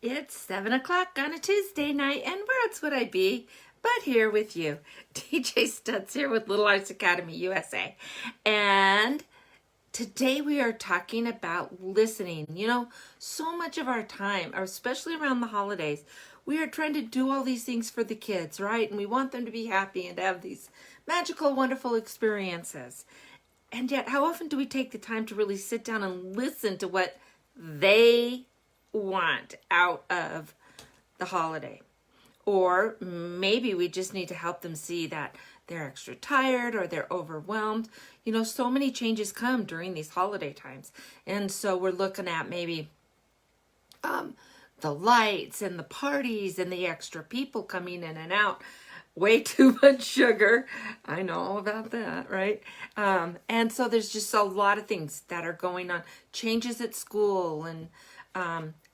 It's 7 o'clock on a Tuesday night, and where else would I be but here with you? DJ Studs here with Little Arts Academy USA. And today we are talking about listening. You know, so much of our time, especially around the holidays, we are trying to do all these things for the kids, right? And we want them to be happy and have these magical, wonderful experiences. And yet, how often do we take the time to really sit down and listen to what they want out of the holiday? Or maybe we just need to help them see that they're extra tired or they're overwhelmed. You know, so many changes come during these holiday times. And so we're looking at maybe the lights and the parties and the extra people coming in and out. Way too much sugar. I know all about that, right? And so there's just a lot of things that are going on. Changes at school and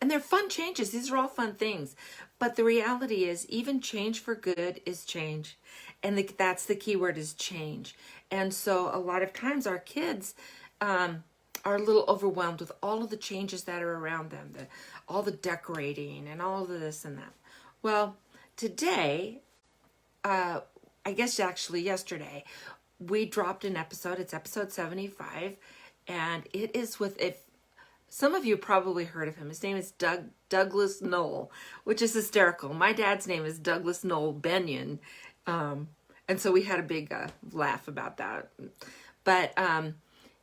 they're fun changes. These are all fun things. But the reality is even change for good is change. And that's the key word, is change. And so a lot of times our kids are a little overwhelmed with all of the changes that are around them, all the decorating and all of this and that. Well, today, I guess actually yesterday, we dropped an episode. It's episode 75, and it is with, if some of you probably heard of him. His name is Douglas Noll, which is hysterical. My dad's name is Douglas Noll Benyon, and so we had a big laugh about that. But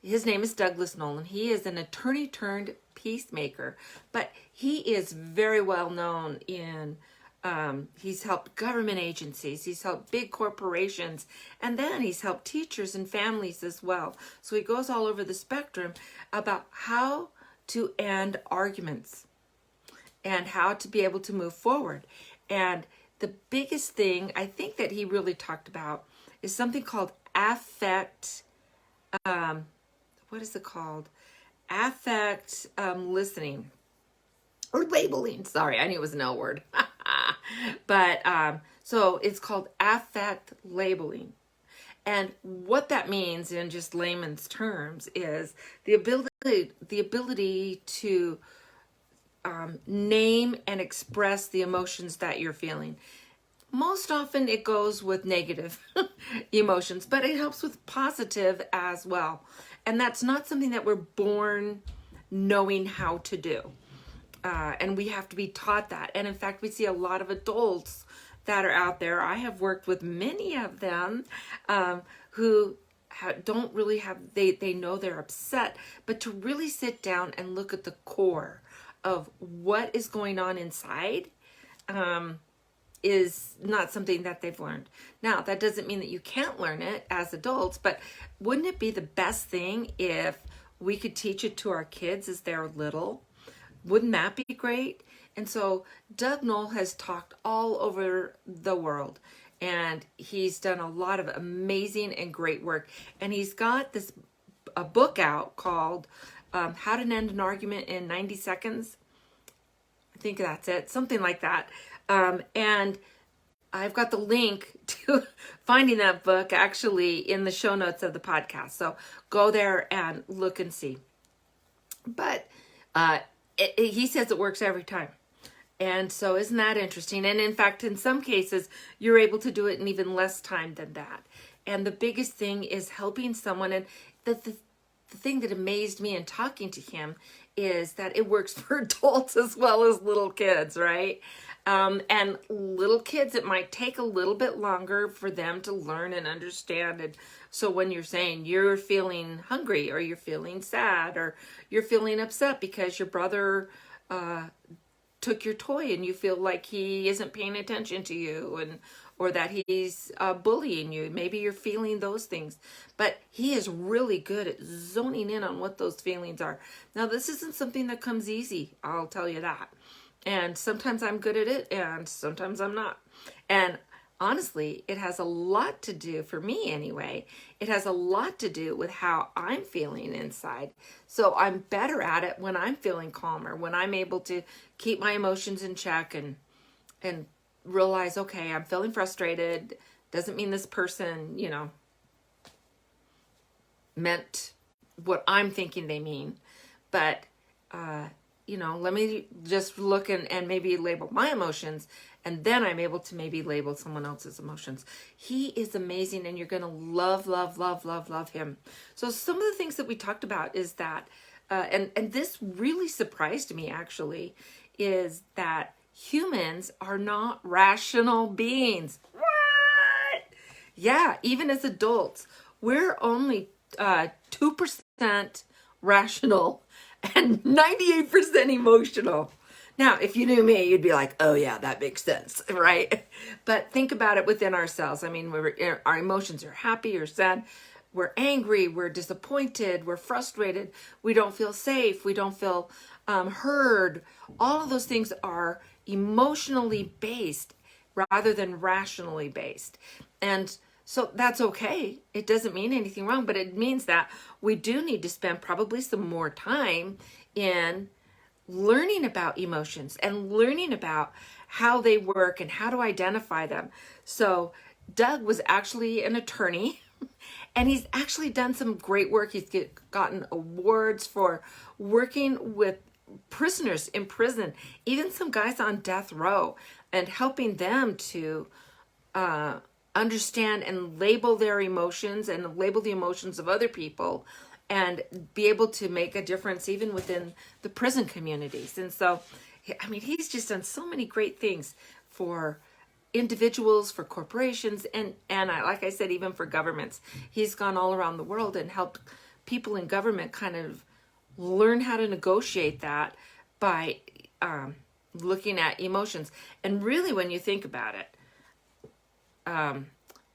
his name is Douglas Noll, and he is an attorney turned peacemaker. But he is very well known in he's helped government agencies, he's helped big corporations, and then he's helped teachers and families as well. So he goes all over the spectrum about how to end arguments and how to be able to move forward. And the biggest thing I think that he really talked about is something called affect, what is it called? Affect listening. Or labeling, sorry, I knew it was an L word. But so it's called affect labeling. And what that means in just layman's terms is the ability to name and express the emotions that you're feeling. Most often it goes with negative emotions, but it helps with positive as well. And that's not something that we're born knowing how to do. And we have to be taught that. And in fact, we see a lot of adults that are out there. I have worked with many of them who don't really have, they know they're upset, but to really sit down and look at the core of what is going on inside is not something that they've learned. Now, that doesn't mean that you can't learn it as adults, but wouldn't it be the best thing if we could teach it to our kids as they're little? Wouldn't that be great? And so Doug Noll has talked all over the world, and he's done a lot of amazing and great work. And he's got a book out called How to End an Argument in 90 Seconds. I think that's it, something like that. And I've got the link to finding that book actually in the show notes of the podcast. So go there and look and see. But he says it works every time. And so isn't that interesting? And in fact, in some cases, you're able to do it in even less time than that. And the biggest thing is helping someone. And the thing that amazed me in talking to him is that it works for adults as well as little kids, right? And little kids, it might take a little bit longer for them to learn and understand. And so when you're saying you're feeling hungry or you're feeling sad or you're feeling upset because your brother took your toy and you feel like he isn't paying attention to you, or that he's bullying you, maybe you're feeling those things. But he is really good at zoning in on what those feelings are. Now, this isn't something that comes easy, I'll tell you that. And sometimes I'm good at it, and sometimes I'm not. And honestly, it has a lot to do, for me anyway, it has a lot to do with how I'm feeling inside. So I'm better at it when I'm feeling calmer, when I'm able to keep my emotions in check and realize, okay, I'm feeling frustrated. Doesn't mean this person, meant what I'm thinking they mean. But let me just look and maybe label my emotions, and then I'm able to maybe label someone else's emotions. He is amazing, and you're going to love, love, love, love, love him. So some of the things that we talked about is that, and this really surprised me actually, is that humans are not rational beings. What? Yeah, even as adults, we're only 2% rational and 98% emotional. Now, if you knew me, you'd be like, oh yeah, that makes sense, right? But think about it within ourselves. I mean, our emotions are happy or sad. We're angry, we're disappointed, we're frustrated, we don't feel safe, we don't feel heard. All of those things are emotionally based rather than rationally based. And so that's okay. It doesn't mean anything wrong, but it means that we do need to spend probably some more time in learning about emotions and learning about how they work and how to identify them. So Doug was actually an attorney, and he's actually done some great work. He's gotten awards for working with prisoners in prison, even some guys on death row, and helping them to understand and label their emotions and label the emotions of other people and be able to make a difference even within the prison communities. And so, I mean, he's just done so many great things for individuals, for corporations, and like I said, even for governments. He's gone all around the world and helped people in government kind of learn how to negotiate that by looking at emotions. And really, when you think about it,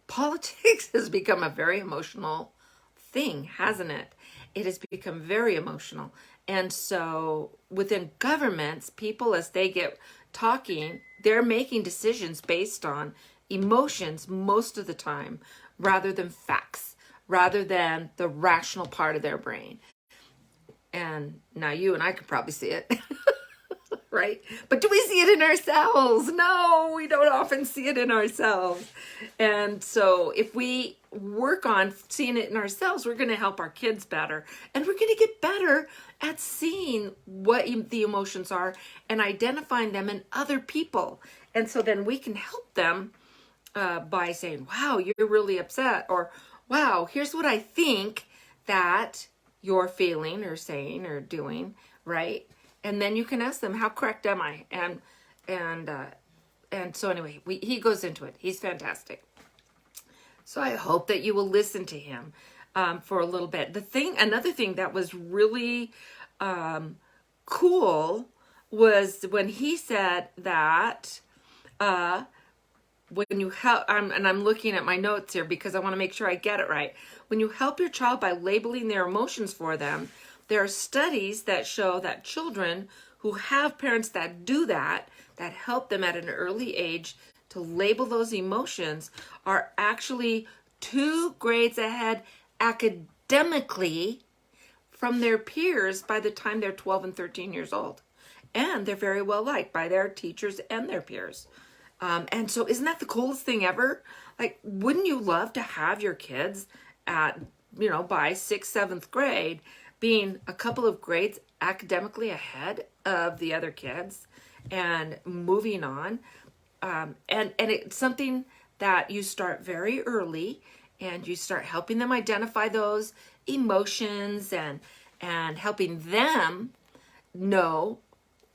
politics has become a very emotional thing, hasn't it? It has become very emotional. And so within governments, people, as they get talking, they're making decisions based on emotions most of the time, rather than facts, rather than the rational part of their brain. And now you and I could probably see it. Right? But do we see it in ourselves? No, we don't often see it in ourselves. And so if we work on seeing it in ourselves, we're going to help our kids better. And we're going to get better at seeing what the emotions are and identifying them in other people. And so then we can help them by saying, wow, you're really upset. Or, wow, here's what I think that you're feeling or saying or doing, right? And then you can ask them, how correct am I? And so anyway, he goes into it. He's fantastic. So I hope that you will listen to him for a little bit. Another thing that was really cool was when he said that when you help, and I'm looking at my notes here because I want to make sure I get it right. When you help your child by labeling their emotions for them, there are studies that show that children who have parents that do that help them at an early age to label those emotions, are actually 2 grades ahead academically from their peers by the time they're 12 and 13 years old. And they're very well liked by their teachers and their peers. And so isn't that the coolest thing ever? Like, wouldn't you love to have your kids at, by 6th, 7th grade being a couple of grades academically ahead of the other kids and moving on? And it's something that you start very early, and you start helping them identify those emotions and helping them know,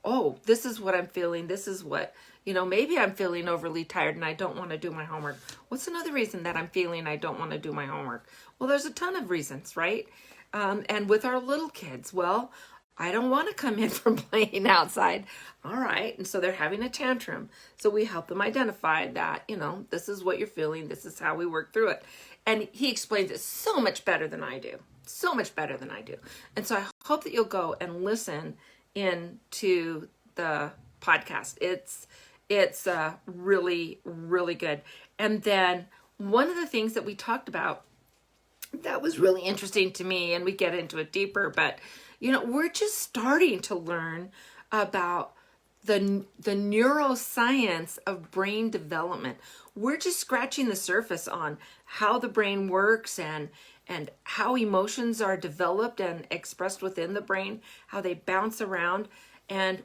oh, this is what I'm feeling. This is what, maybe I'm feeling overly tired and I don't want to do my homework. What's another reason that I'm feeling I don't want to do my homework? Well, there's a ton of reasons, right? And with our little kids, well, I don't want to come in from playing outside. All right. And so they're having a tantrum. So we help them identify that, this is what you're feeling. This is how we work through it. And he explains it so much better than I do. So much better than I do. And so I hope that you'll go and listen into the podcast. It's really, really good. And then one of the things that we talked about that was really interesting to me, and we get into it deeper, but we're just starting to learn about the neuroscience of brain development. We're just scratching the surface on how the brain works and how emotions are developed and expressed within the brain, how they bounce around. and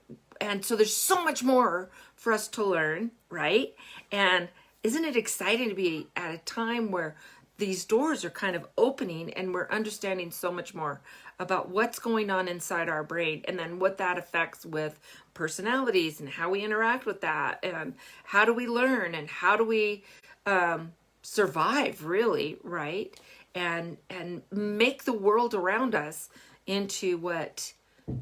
so there's so much more for us to learn, right? And isn't it exciting to be at a time where these doors are kind of opening and we're understanding so much more about what's going on inside our brain, and then what that affects with personalities and how we interact with that, and how do we learn, and how do we survive, really, right? And make the world around us into what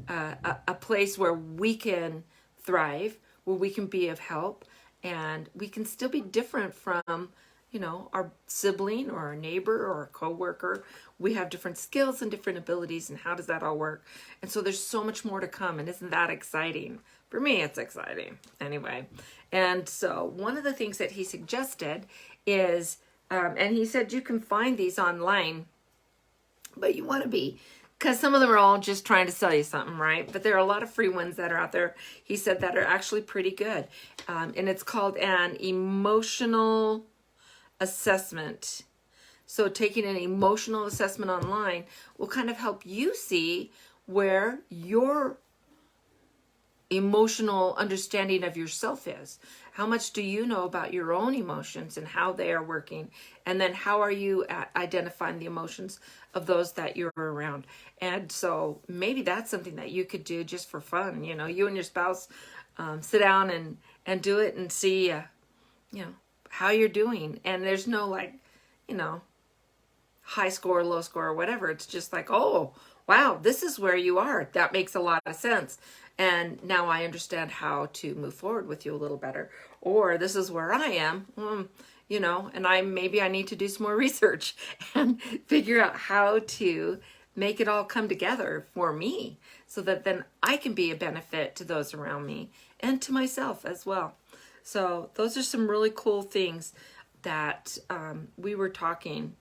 a place where we can thrive, where we can be of help, and we can still be different from, you know, our sibling or our neighbor or a coworker. We have different skills and different abilities, and how does that all work? And so there's so much more to come, and isn't that exciting? For me, it's exciting anyway. And so one of the things that he suggested is, and he said you can find these online, but you want to be, because some of them are all just trying to sell you something, right? But there are a lot of free ones that are out there, he said, that are actually pretty good. And it's called an emotional assessment. So taking an emotional assessment online will kind of help you see where your emotional understanding of yourself is. How much do you know about your own emotions and how they are working? And then how are you at identifying the emotions of those that you're around? And so maybe that's something that you could do just for fun. You know, you and your spouse sit down and do it and see, you know, how you're doing. And there's no, like, you know, high score, low score, or whatever. It's just like, oh, wow, this is where you are. That makes a lot of sense. And now I understand how to move forward with you a little better. Or this is where I am, you know, and maybe I need to do some more research and figure out how to make it all come together for me, so that then I can be a benefit to those around me and to myself as well. So those are some really cool things that we were talking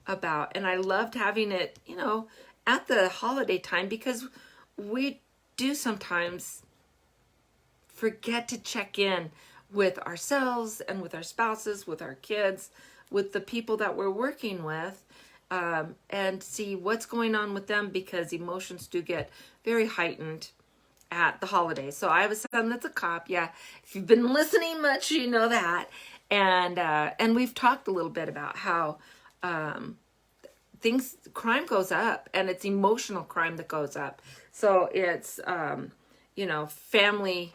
about. And I loved having it, you know, at the holiday time, because we do sometimes forget to check in with ourselves and with our spouses, with our kids, with the people that we're working with, and see what's going on with them, because emotions do get very heightened at the holidays. So I have a son that's a cop. Yeah, if you've been listening much, you know that. And we've talked a little bit about how crime goes up, and it's emotional crime that goes up. So it's, you know, family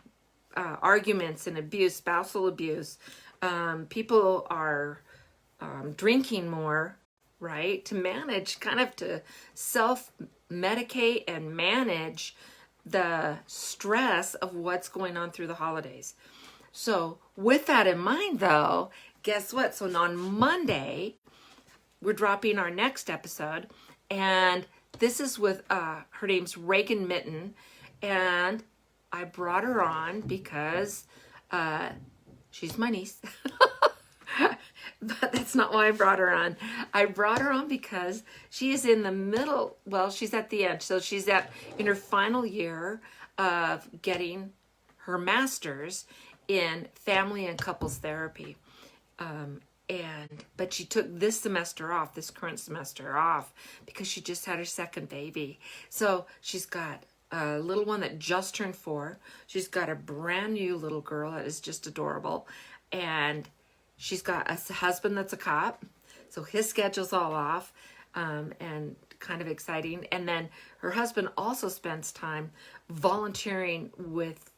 arguments and abuse, spousal abuse. People are drinking more, right? To manage, kind of to self-medicate and manage the stress of what's going on through the holidays. So with that in mind, though, guess what? So on Monday, we're dropping our next episode, and this is with, her name's Reagan Mitten, and I brought her on because she's my niece. But that's not why I brought her on. I brought her on because she is in the middle, well, she's at the end. So she's in her final year of getting her master's in family and couples therapy. But she took this current semester off, because she just had her second baby. So she's got a little one that just turned 4. She's got a brand new little girl that is just adorable. And she's got a husband that's a cop. So his schedule's all off, and kind of exciting. And then her husband also spends time volunteering with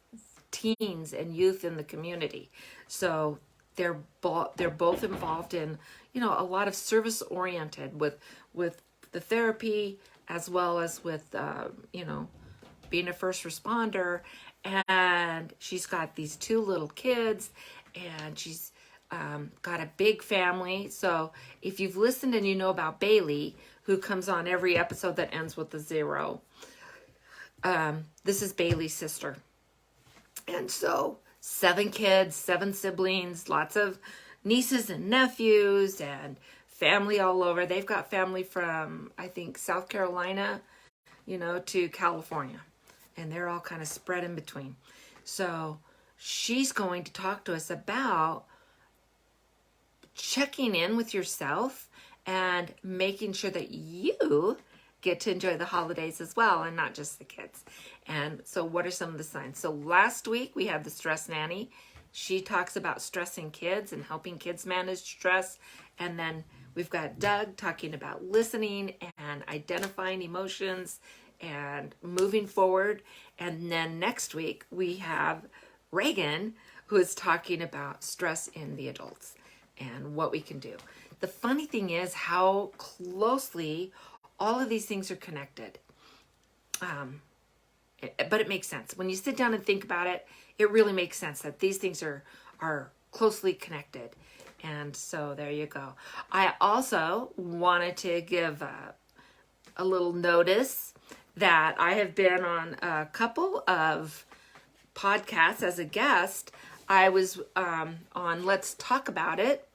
teens and youth in the community. So they're both involved in, you know, a lot of service oriented with the therapy, as well as with, you know, being a first responder. And she's got these 2 little kids, and she's got a big family. So if you've listened and you know about Bailey, who comes on every episode that ends with a 0, this is Bailey's sister. And so 7 kids, 7 siblings, lots of nieces and nephews, and family all over. They've got family from, I think, South Carolina, you know, to California. And they're all kind of spread in between. So she's going to talk to us about checking in with yourself and making sure that you get to enjoy the holidays as well, and not just the kids. And so what are some of the signs? So last week we had the stress nanny. She talks about stressing kids and helping kids manage stress. And then we've got Doug talking about listening and identifying emotions and moving forward. And then next week we have Reagan, who is talking about stress in the adults and what we can do. The funny thing is how closely all of these things are connected. But it makes sense. When you sit down and think about it, it really makes sense that these things are closely connected. And so there you go. I also wanted to give a little notice that I have been on a couple of podcasts as a guest. I was on Let's Talk About It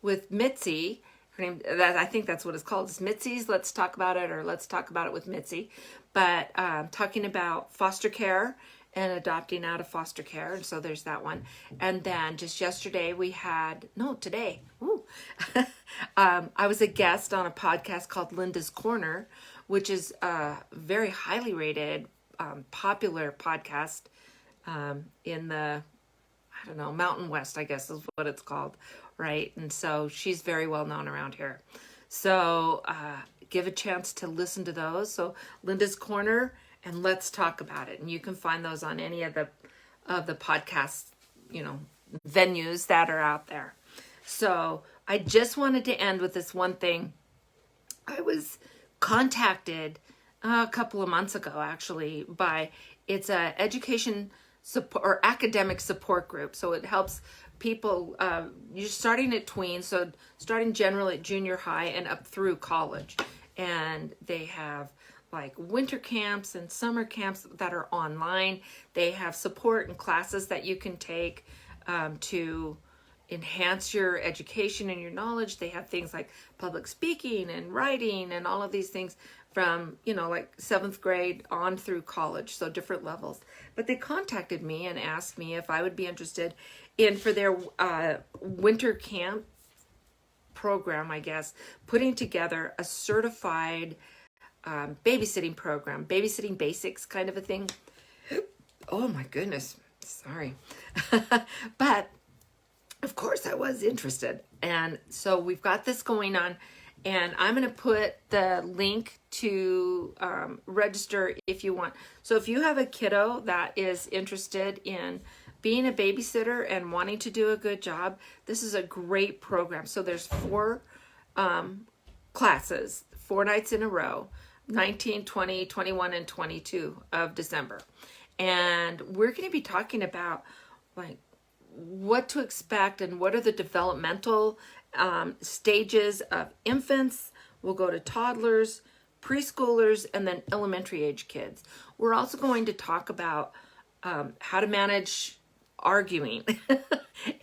with Mitzi. Her name, I think that's what it's called. It's Mitzi's Let's Talk About It, or Let's Talk About It with Mitzi. But talking about foster care and adopting out of foster care. And so there's that one. And then just yesterday today. I was a guest on a podcast called Linda's Corner, which is a very highly rated, popular podcast in the, Mountain West, I guess is what it's called, right? And so she's very well known around here. So give a chance to listen to those. So Linda's Corner and Let's Talk About It. And you can find those on any of the podcast, venues that are out there. So I just wanted to end with this one thing. I was contacted a couple of months ago, actually, by it's a education support or academic support group. So it helps people. You're starting at tweens, so starting generally at junior high and up through college, and they have like winter camps and summer camps that are online. They have support and classes that you can take to enhance your education and your knowledge. They have things like public speaking and writing and all of these things from, like 7th grade on through college, so different levels. But they contacted me and asked me if I would be interested in, for their winter camp program, I guess, putting together a certified babysitting program, babysitting basics kind of a thing. Oh my goodness, sorry. But of course I was interested. And so we've got this going on, and I'm going to put the link to register if you want. So if you have a kiddo that is interested in being a babysitter and wanting to do a good job, this is a great program. So there's 4 classes, 4 nights in a row, 19, 20, 21, and 22 of December. And we're going to be talking about like what to expect and what are the developmental stages of infants. We'll go to toddlers, preschoolers, and then elementary age kids. We're also going to talk about how to manage arguing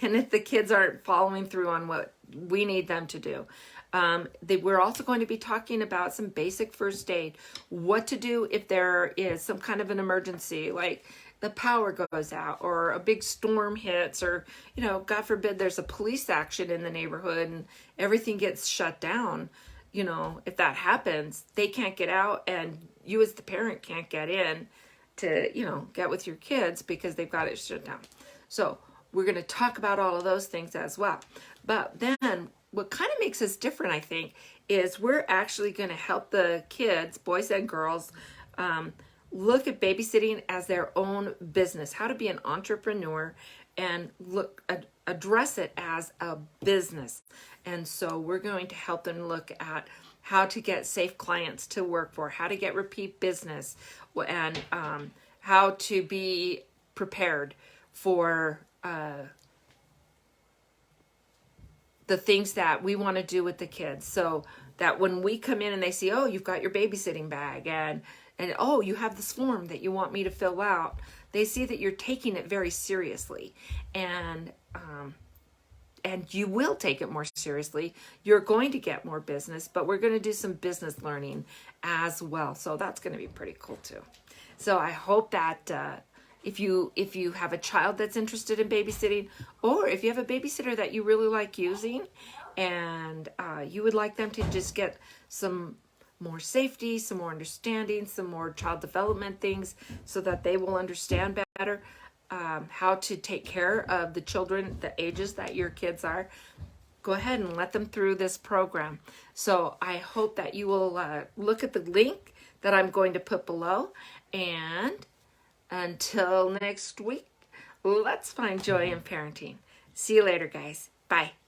and if the kids aren't following through on what we need them to do. We're also going to be talking about some basic first aid, what to do if there is some kind of an emergency, like the power goes out or a big storm hits, or, God forbid there's a police action in the neighborhood and everything gets shut down. If that happens, they can't get out, and you as the parent can't get in to, get with your kids because they've got it shut down. So we're going to talk about all of those things as well. But then what kind of makes us different, I think, is we're actually going to help the kids, boys and girls, look at babysitting as their own business, how to be an entrepreneur and address it as a business. And so we're going to help them look at how to get safe clients to work for, how to get repeat business, and how to be prepared for the things that we want to do with the kids, so that when we come in and they see, oh, you've got your babysitting bag, and oh, you have this form that you want me to fill out, they see that you're taking it very seriously, and you will take it more seriously. You're going to get more business, but we're going to do some business learning as well. So that's going to be pretty cool too. So I hope that if you have a child that's interested in babysitting, or if you have a babysitter that you really like using and you would like them to just get some more safety, some more understanding, some more child development things so that they will understand better how to take care of the children, the ages that your kids are. Go ahead and let them through this program. So I hope that you will look at the link that I'm going to put below. And until next week, let's find joy in parenting. See you later, guys. Bye.